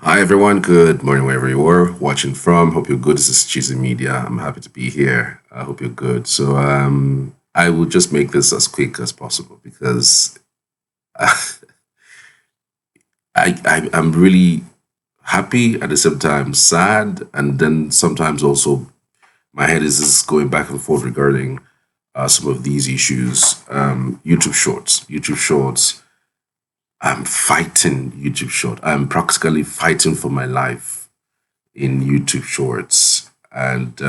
Hi everyone, good morning wherever you are watching from. Hope you're good. This is Cheesy Media. I'm happy to be here. I hope you're good. I will just make this as quick as possible because I'm really happy at the same time, sad, and then sometimes also my head is just going back and forth regarding some of these issues. YouTube Shorts. I'm fighting YouTube Short. I'm practically fighting for my life in YouTube Shorts. And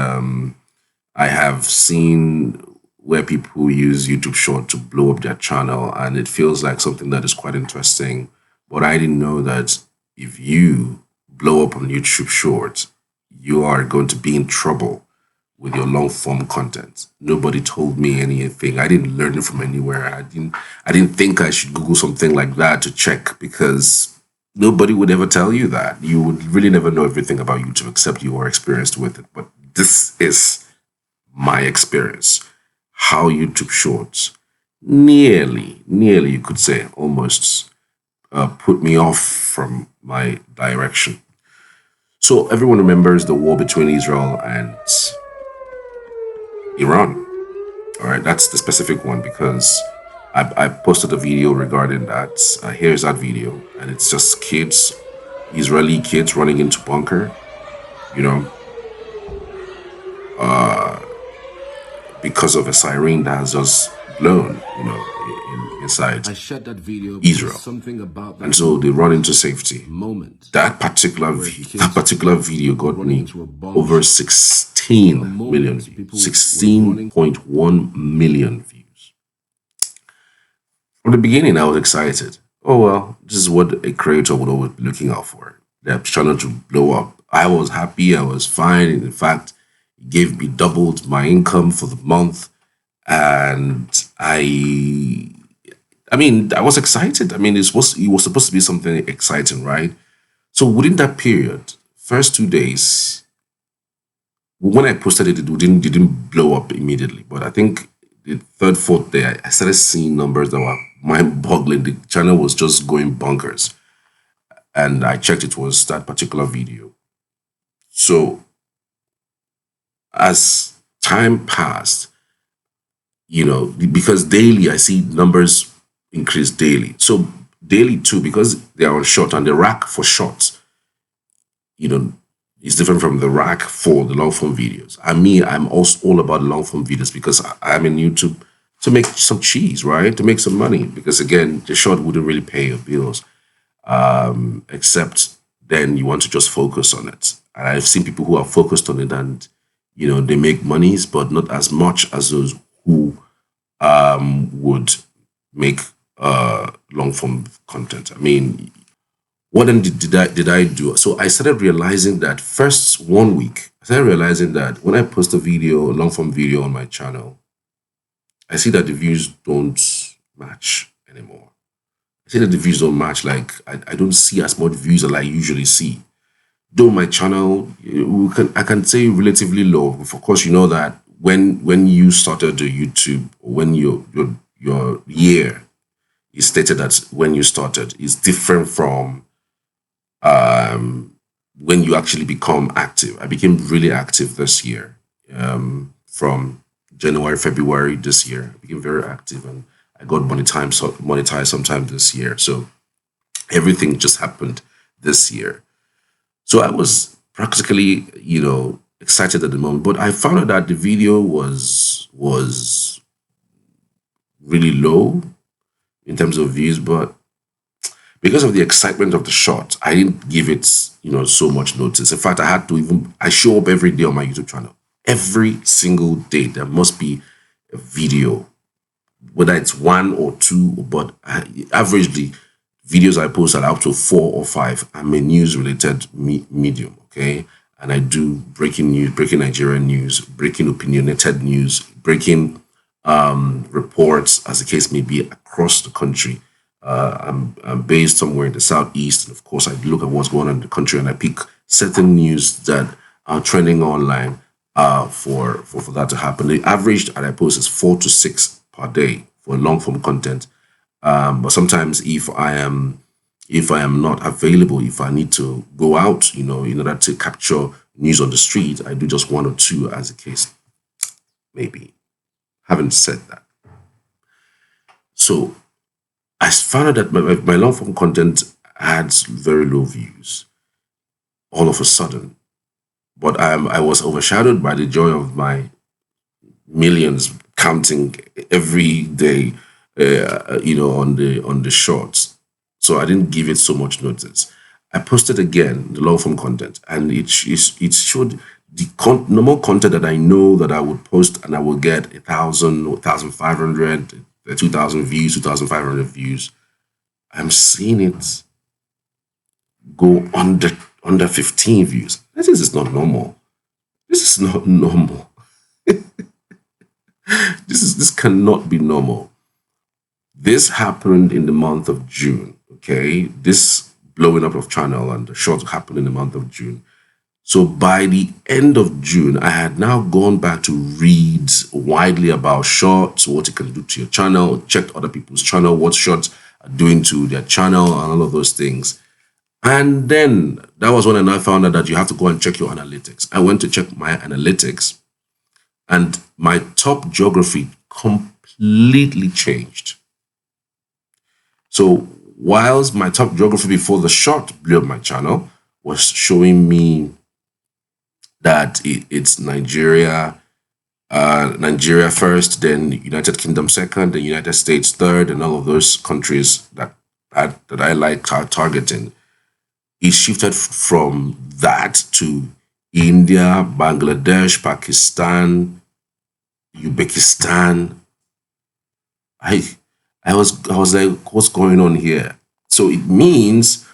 I have seen where people use YouTube Short to blow up their channel, and it feels like something that is quite interesting. But I didn't know that if you blow up on YouTube Short, you are going to be in trouble with your long form content. Nobody told me anything. I didn't learn it from anywhere. I didn't think I should Google something like that to check because nobody would ever tell you that. You would really never know everything about YouTube except you are experienced with it. But this is my experience. How YouTube Shorts nearly, you could say, almost put me off from my direction. So everyone remembers the war between Israel and Iran. All right, that's the specific one because I posted a video regarding that. Here's that video, and it's just kids, Israeli kids running into bunker, you know, because of a siren that has just blown, inside I shared that video Israel, something about that and so they run into safety. moment. That particular video got me into a bomb over shop. 16 million views, People 16.1 million views. From the beginning, I was excited. Oh well, this is what a creator would always be looking out for. They're trying to blow up. I was happy. I was fine. In fact, it gave me doubled my income for the month, and I mean, I was excited. I mean, it was supposed to be something exciting, right? So within that period, first 2 days, when I posted it, it didn't blow up immediately. But I think the third, fourth day, I started seeing numbers that were mind-boggling. The channel was just going bonkers, and I checked it was that particular video. So as time passed, because daily I see numbers increase daily. So daily too, because they are on short and the rack for shorts, you know, is different from the rack for the long form videos. I'm also all about long form videos because I'm in YouTube to make some cheese, right? To make some money. Because again, the short wouldn't really pay your bills, except then you want to just focus on it. And I've seen people who are focused on it and they make monies, but not as much as those who would make long form content. I mean, what then did I do? So I started realizing that first 1 week, I started realizing that when I post a video, a long form video on my channel, I see that the views don't match anymore. I see that the views don't match. Like I don't see as much views as I usually see. Though my channel, I can say relatively low. Of course, you know that when you started the YouTube, when your year is stated that when you started is different from when you actually become active. I became really active this year, from January, February this year. I became very active, and I got monetized sometime this year. So everything just happened this year. So I was practically, excited at the moment, but I found out that the video was really low in terms of views, but because of the excitement of the shot, I didn't give it, so much notice. In fact, I show up every day on my YouTube channel. Every single day, there must be a video, whether it's one or two, but averagely, videos I post are up to 4 or 5. I'm a news related medium, okay? And I do breaking news, breaking Nigerian news, breaking opinionated news, breaking reports, as the case may be, across the country. I'm based somewhere in the southeast, and of course, I look at what's going on in the country and I pick certain news that are trending online for that to happen. The average that I post is 4 to 6 per day for long form content. But sometimes if if I am not available, if I need to go out, in order to capture news on the street, I do just one or two as a case, maybe. Having said that, so I found out that my long form content had very low views all of a sudden. But I was overshadowed by the joy of my millions counting every day, on the shorts. So I didn't give it so much notice. I posted again the long form content, and it showed the normal content that I know that I would post, and I will get 1,000, 1,500, 2,000 views, 2,500 views. I'm seeing it go under 15 views. This is not normal. This is not normal. This cannot be normal. This happened in the month of June. Okay, this blowing up of channel and the short happened in the month of June. So by the end of June, I had now gone back to read widely about shorts, what it can do to your channel, checked other people's channel, what shorts are doing to their channel, and all of those things. And then that was when I found out that you have to go and check your analytics. I went to check my analytics, and my top geography completely changed. So whilst my top geography before the short blew up my channel was showing me that it's Nigeria first, then United Kingdom second, then United States third, and all of those countries that I like targeting. It shifted from that to India, Bangladesh, Pakistan, Uzbekistan. I was like, what's going on here? So it means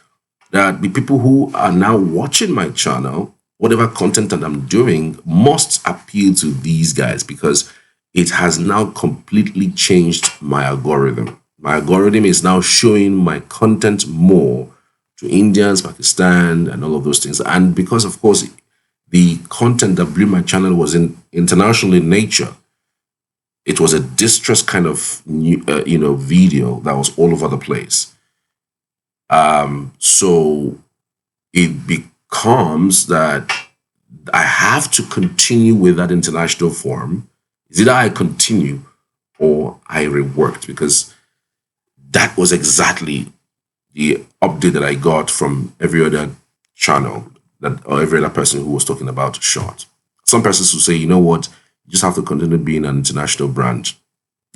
that the people who are now watching my channel, whatever content that I'm doing, must appeal to these guys, because it has now completely changed my algorithm. My algorithm is now showing my content more to Indians, Pakistan, and all of those things. And because, of course, the content that blew my channel was international in nature, it was a distress kind of video that was all over the place. So it becomes that I have to continue with that international form. It's either I continue or I reworked, because that was exactly the update that I got from every other channel or every other person who was talking about short. Some persons will say, you know what, you just have to continue being an international brand.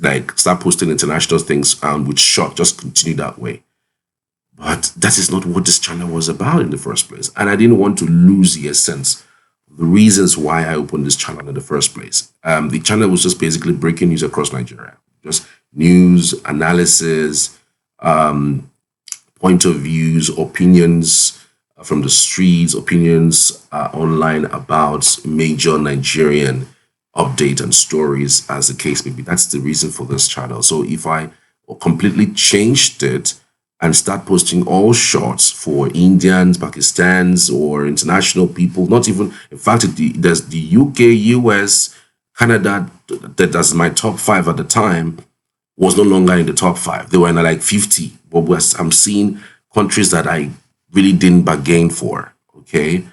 Like, start posting international things with short, just continue that way. But that is not what this channel was about in the first place. And I didn't want to lose the essence, the reasons why I opened this channel in the first place. The channel was just basically breaking news across Nigeria. Just news, analysis, point of views, opinions from the streets, opinions online about major Nigerian update and stories, as the case may be. That's the reason for this channel. So if I completely changed it and start posting all shorts for Indians, Pakistans, or international people, not even, in fact, there's the UK, US, Canada, that's my top 5 at the time, was no longer in the top 5. They were in like 50. But I'm seeing countries that I really didn't bargain for. Okay.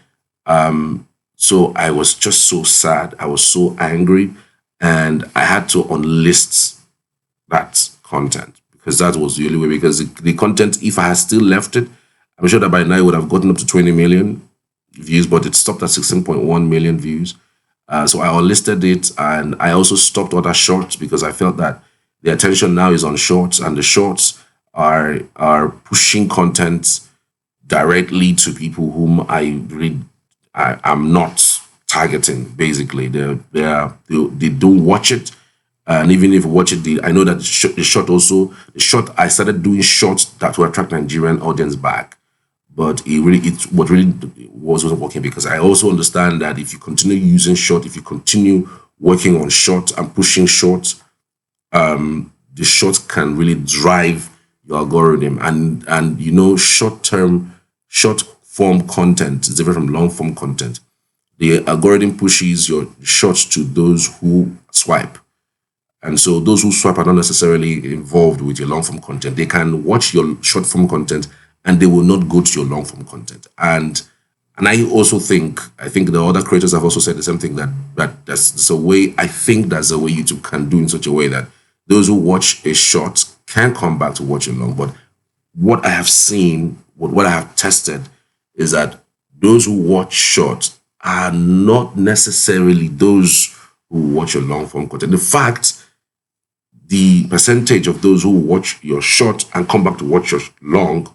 So I was just so sad. I was so angry, and I had to unlist that content, because that was the only way. Because the content, if I had still left it, I'm sure that by now it would have gotten up to 20 million views, but it stopped at 16.1 million views. So I unlisted it, and I also stopped other shorts, because I felt that the attention now is on shorts, and the shorts are pushing content directly to people whom I'm not targeting. Basically, they don't watch it, and even if you watch it, I know that the short I started doing shorts that will attract Nigerian audience back, but what really wasn't working, because I also understand that if you continue using short, if you continue working on short and pushing short, the short can really drive your algorithm, and short form content is different from long form content. The algorithm pushes your shorts to those who swipe, and so those who swipe are not necessarily involved with your long form content. They can watch your short form content and they will not go to your long form content. And I also I think the other creators have also said the same thing, that's a way, I think that's a way YouTube can do in such a way that those who watch a short can come back to watch a long. But what I have seen, what I have tested is that those who watch short are not necessarily those who watch your long form content. In fact, the percentage of those who watch your short and come back to watch your long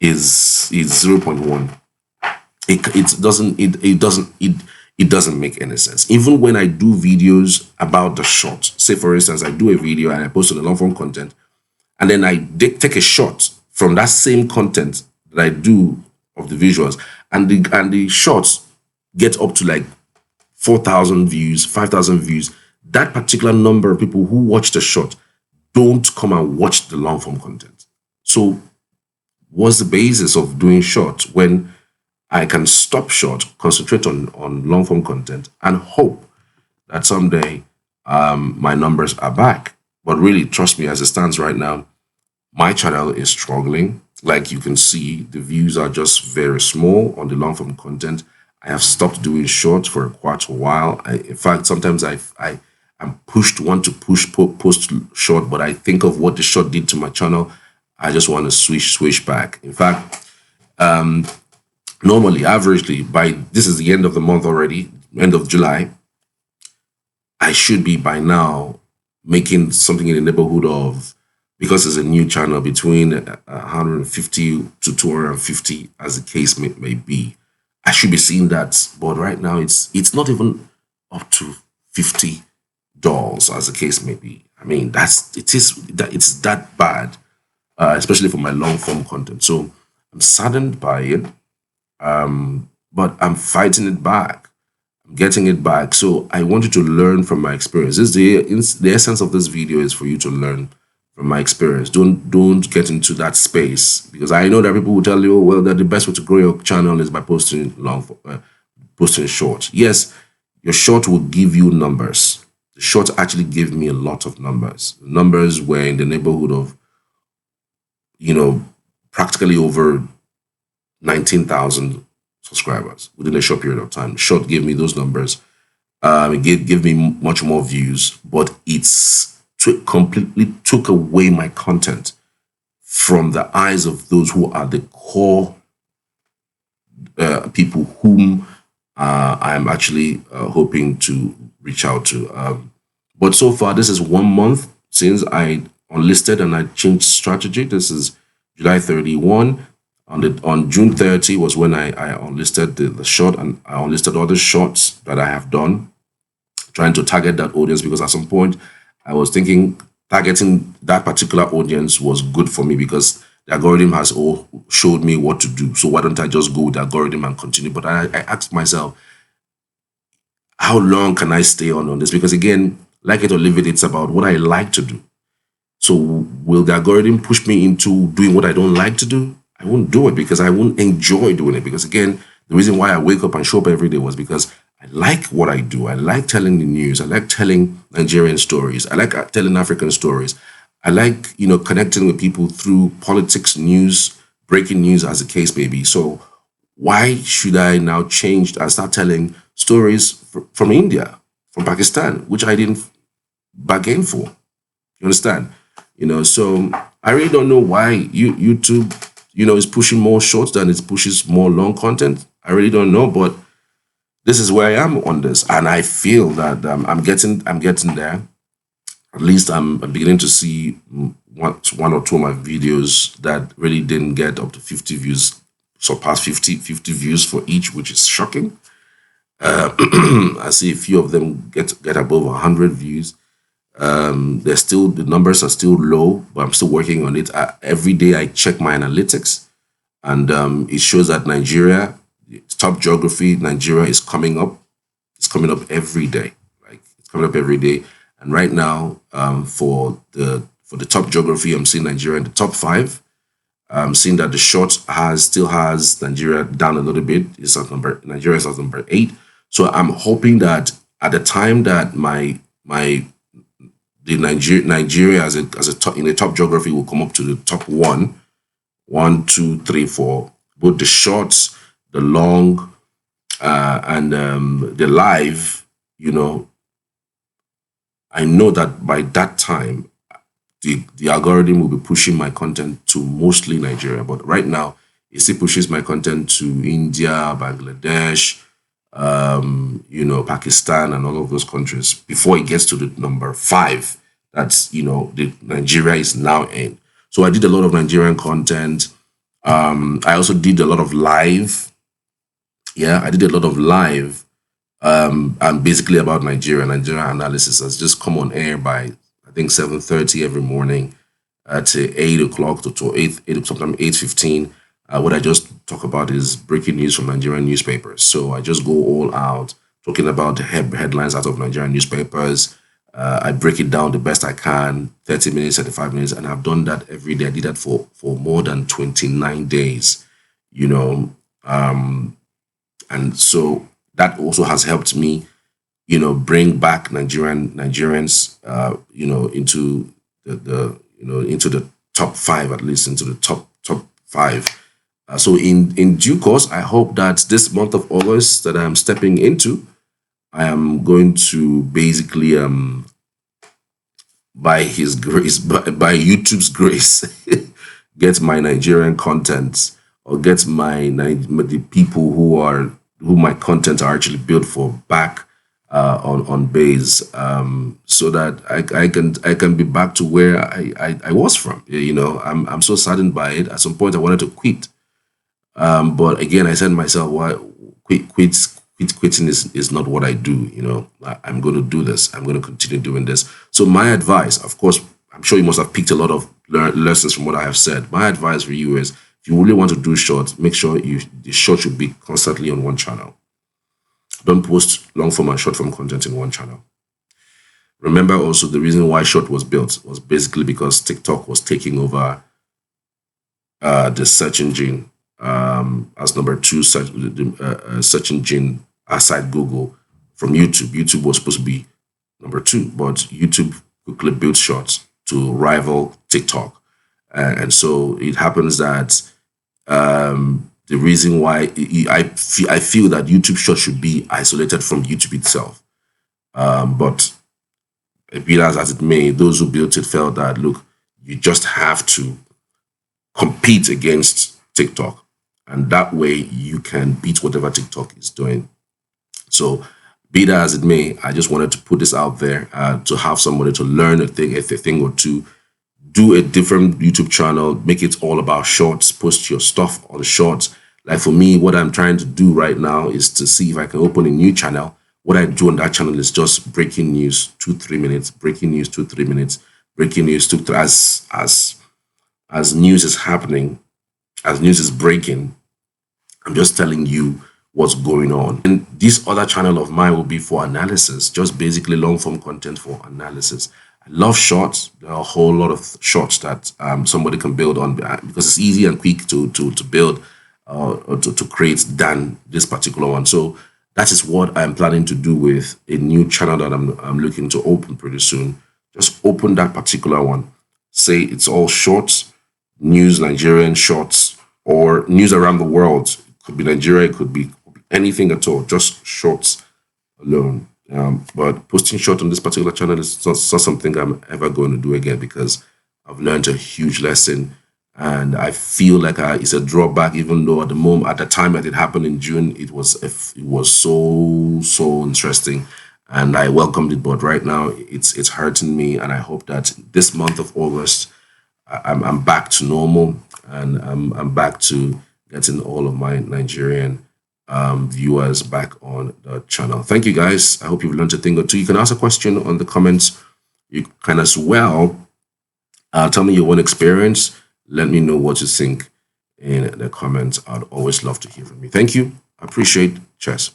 is 0.1. It doesn't make any sense. Even when I do videos about the short, say for instance, I do a video and I post on the long form content, and then I take a shot from that same content that I do of the visuals, and the shots get up to like 4,000 views, 5,000 views. That particular number of people who watch the short don't come and watch the long form content. So what's the basis of doing short when I can stop short, concentrate on long form content, and hope that someday my numbers are back? But really, trust me, as it stands right now, my channel is struggling. Like you can see, the views are just very small on the long form content. I have stopped doing short for quite a while. In fact, sometimes I'm want to post short, but I think of what the short did to my channel. I just want to switch back. In fact, normally, averagely, this is the end of the month already, end of July, I should be by now making something in the neighborhood of, because it's a new channel, between 150 to 250, as the case may be. I should be seeing that, but right now it's not even up to $50, as the case may be. I mean, it's that bad, especially for my long form content. So I'm saddened by it, but I'm fighting it back. I'm getting it back. So I want you to learn from my experience. The essence of this video is for you to learn from my experience. Don't get into that space, because I know that people will tell you, oh, well, that the best way to grow your channel is by posting posting short. Yes, your short will give you numbers. The short actually gave me a lot of numbers. The numbers were in the neighborhood of, practically over 19,000 subscribers within a short period of time. Short gave me those numbers. It gave me much more views, but completely took away my content from the eyes of those who are the core people whom I'm actually hoping to reach out to. But so far, this is 1 month since I unlisted and I changed strategy. This is July 31. On June 30 was when I unlisted the short, and I unlisted other shorts that I have done, trying to target that audience, because at some point I was thinking targeting that particular audience was good for me, because the algorithm has showed me what to do. So why don't I just go with the algorithm and continue? But I asked myself, how long can I stay on this? Because again, like it or leave it, it's about what I like to do. So will the algorithm push me into doing what I don't like to do? I won't do it, because I won't enjoy doing it. Because again, the reason why I wake up and show up every day was because I like what I do. I like telling the news. I like telling Nigerian stories. I like telling African stories. I like, connecting with people through politics, news, breaking news, as the case may be. So why should I now change and start telling stories from India, from Pakistan, which I didn't bargain for? You understand? So I really don't know why YouTube, is pushing more shorts than it pushes more long content. I really don't know, but this is where I am on this, and I feel that I'm getting there. At least I'm beginning to see one or two of my videos that really didn't get up to 50 views, surpass 50 views for each, which is shocking. I see a few of them get above 100 views. The numbers are still low, but I'm still working on it. Every day I check my analytics, and it shows that Nigeria, top geography, Nigeria is coming up. It's coming up every day. Like, it's coming up every day. And right now, for the top geography, I'm seeing Nigeria in the top 5. I'm seeing that the short still has Nigeria down a little bit. Nigeria is at number 8. So I'm hoping that at the time that Nigeria as a top, in the top geography will come up to the top 1, 1, 2, 3, 4. Both the shorts, the long, and the live, you know, I know that by that time, the algorithm will be pushing my content to mostly Nigeria. But right now, it still pushes my content to India, Bangladesh, you know, Pakistan, and all of those countries before it gets to the number 5. That's, you know, the Nigeria is now in. So I did a lot of Nigerian content. I also did a lot of live. Yeah, I did a lot of live, and basically about Nigeria analysis. Has just come on air by, I think, 7:30 every morning to 8 o'clock to 8, sometimes 8:15. What I just talk about is breaking news from Nigerian newspapers. So I just go all out talking about the headlines out of Nigerian newspapers. I break it down the best I can, 30 minutes, 35 minutes, and I've done that every day. I did that for more than 29 days, you know. And so that also has helped me, you know, bring back Nigerians, you know, into the you know, into the top 5, at least into the top 5. So in due course, I hope that this month of August that I'm stepping into, I am going to basically by his grace, by YouTube's grace, get my Nigerian content, or get the people who my content are actually built for back on base, so that I can be back to where I was from. You know, I'm so saddened by it. At some point, I wanted to quit, but again, I said to myself, "Why quitting is not what I do. You know, I'm going to do this. I'm going to continue doing this." So my advice, of course, I'm sure you must have picked a lot of lessons from what I have said. My advice for you is, if you really want to do short, make sure the short should be constantly on one channel. Don't post long form and short form content in one channel. Remember also, the reason why short was built was basically because TikTok was taking over the search engine as number 2 search engine aside Google from YouTube. YouTube was supposed to be number 2, but YouTube quickly built shorts to rival TikTok. And so it happens that the reason why I feel that YouTube short should be isolated from YouTube itself. But be that as it may, those who built it felt that, look, you just have to compete against TikTok, and that way you can beat whatever TikTok is doing. So be that as it may, I just wanted to put this out there to have somebody to learn a thing or two. Do a different YouTube channel, make it all about shorts, post your stuff on shorts. Like for me, what I'm trying to do right now is to see if I can open a new channel. What I do on that channel is just breaking news, 2-3 minutes, breaking news, 2-3 minutes, breaking news, as news is happening, as news is breaking. I'm just telling you what's going on. And this other channel of mine will be for analysis, just basically long form content for analysis. I love shorts. There are a whole lot of shorts that somebody can build on, because it's easy and quick to build or to create than this particular one. So that is what I'm planning to do with a new channel that I'm looking to open pretty soon. Just open that particular one. Say it's all shorts, news, Nigerian shorts, or news around the world. It could be Nigeria, it could be anything at all, just shorts alone. But posting short on this particular channel is not something I'm ever going to do again, because I've learned a huge lesson, and I feel like it's a drawback. Even though at the time that it happened in June, it was so interesting, and I welcomed it. But right now, it's hurting me, and I hope that this month of August, I'm back to normal, and I'm back to getting all of my Nigerian viewers back on the channel. Thank you, guys. I hope you've learned a thing or two. You can ask a question on the comments. You can as well tell me your own experience. Let me know what you think in the comments. I'd always love to hear from you. Thank you. I appreciate. Cheers.